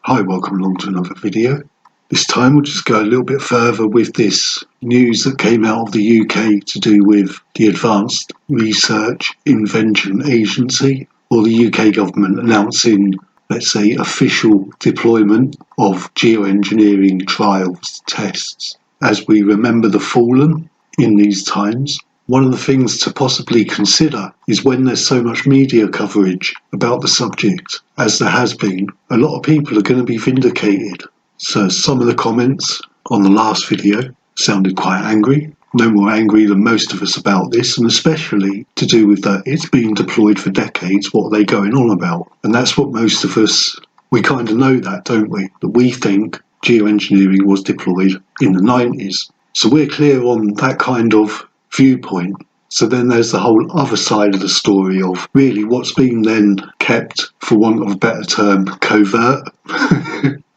Hi, welcome along to another video. This time we'll just go a little bit further with this news that came out of the UK to do with the Advanced Research Invention Agency, or the UK government announcing, let's say, official deployment of geoengineering trials tests. As we remember the fallen in these times, one of the things to possibly consider is when there's so much media coverage about the subject, as there has been, a lot of people are going to be vindicated. So some of the comments on the last video sounded quite angry. No more angry than most of us about this, and especially to do with that it's been deployed for decades, what are they going on about? And that's what most of us, we kind of know that, don't we? That we think geoengineering was deployed in the 90s. So we're clear on that kind of viewpoint. So then there's the whole other side of the story of really what's been then kept, for want of a better term, covert,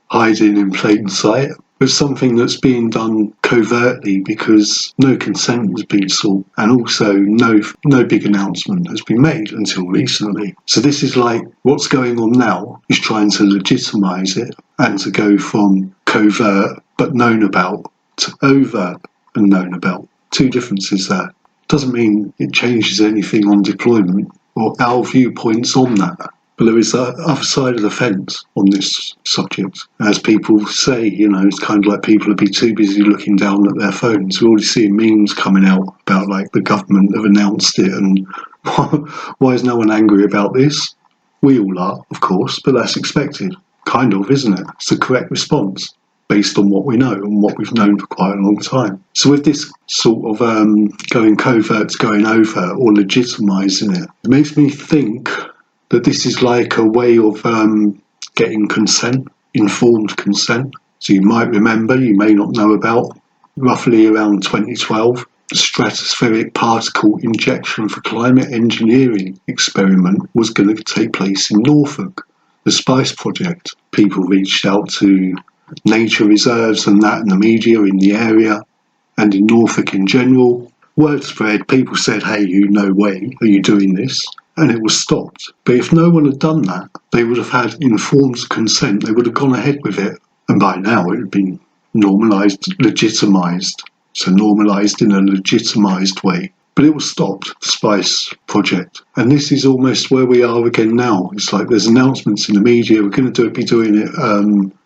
hiding in plain sight, with something that's being done covertly because no consent has been sought, and also no big announcement has been made until recently. So this is like what's going on now is trying to legitimise it and to go from covert but known about to overt and known about. Two differences there. Doesn't mean it changes anything on deployment or our viewpoints on that. But there is the other side of the fence on this subject. As people say, it's kind of like people would be too busy looking down at their phones. We're already seeing memes coming out about like the government have announced it and why is no one angry about this? We all are, of course, but that's expected. Kind of, isn't it? It's the correct response, based on what we know and what we've known for quite a long time. So with this sort of going covert to going over or legitimising it, it makes me think that this is like a way of getting consent, informed consent. So you might remember, you may not know about, roughly around 2012, the Stratospheric particle injection for climate engineering experiment was going to take place in Norfolk, the SPICE project. People reached out to nature reserves and that, and the media in the area and in Norfolk in general. Word spread, people said, hey, no way are you doing this, and it was stopped. But if no one had done that, they would have had informed consent, they would have gone ahead with it, and by now it would been normalised, legitimised, so normalised in a legitimised way. But it was stopped, the SPICE project. And this is almost where we are again now. It's like there's announcements in the media, we're going to be doing it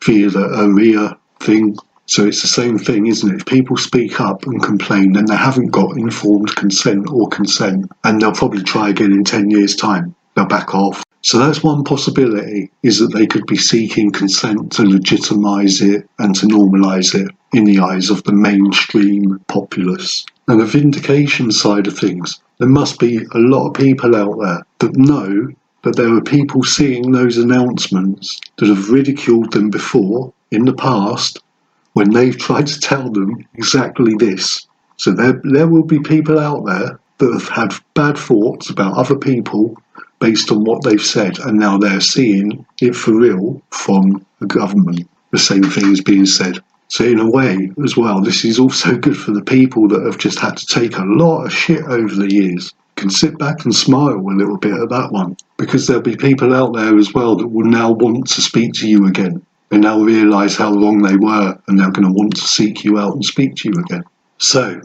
via the ARIA thing. So it's the same thing, isn't it? If people speak up and complain, then they haven't got informed consent or consent, and they'll probably try again in 10 years' time. They'll back off. So that's one possibility, is that they could be seeking consent to legitimise it and to normalise it in the eyes of the mainstream populace. And the vindication side of things, there must be a lot of people out there that know that there are people seeing those announcements that have ridiculed them before in the past when they've tried to tell them exactly this. So there will be people out there that have had bad thoughts about other people based on what they've said, and now they're seeing it for real from the government. The same thing is being said. So in a way, as well, this is also good for the people that have just had to take a lot of shit over the years. Can sit back and smile a little bit at that one, because there'll be people out there as well that will now want to speak to you again. They now realise how wrong they were, and they're going to want to seek you out and speak to you again. So,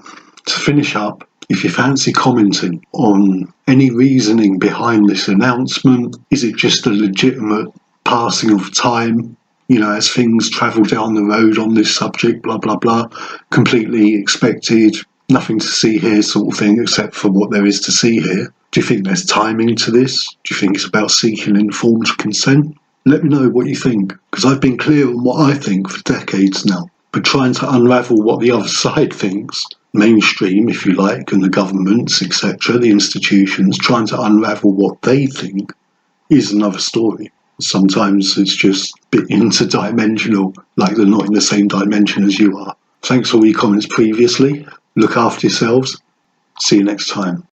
to finish up, if you fancy commenting on any reasoning behind this announcement, is it just a legitimate passing of time? As things travel down the road on this subject, blah, blah, blah, completely expected, nothing to see here sort of thing, except for what there is to see here. Do you think there's timing to this? Do you think it's about seeking informed consent? Let me know what you think, because I've been clear on what I think for decades now, but trying to unravel what the other side thinks, mainstream, if you like, and the governments, etc., the institutions, trying to unravel what they think is another story. Sometimes it's just a bit interdimensional, like they're not in the same dimension as you are. Thanks for all your comments previously. Look after yourselves. See you next time.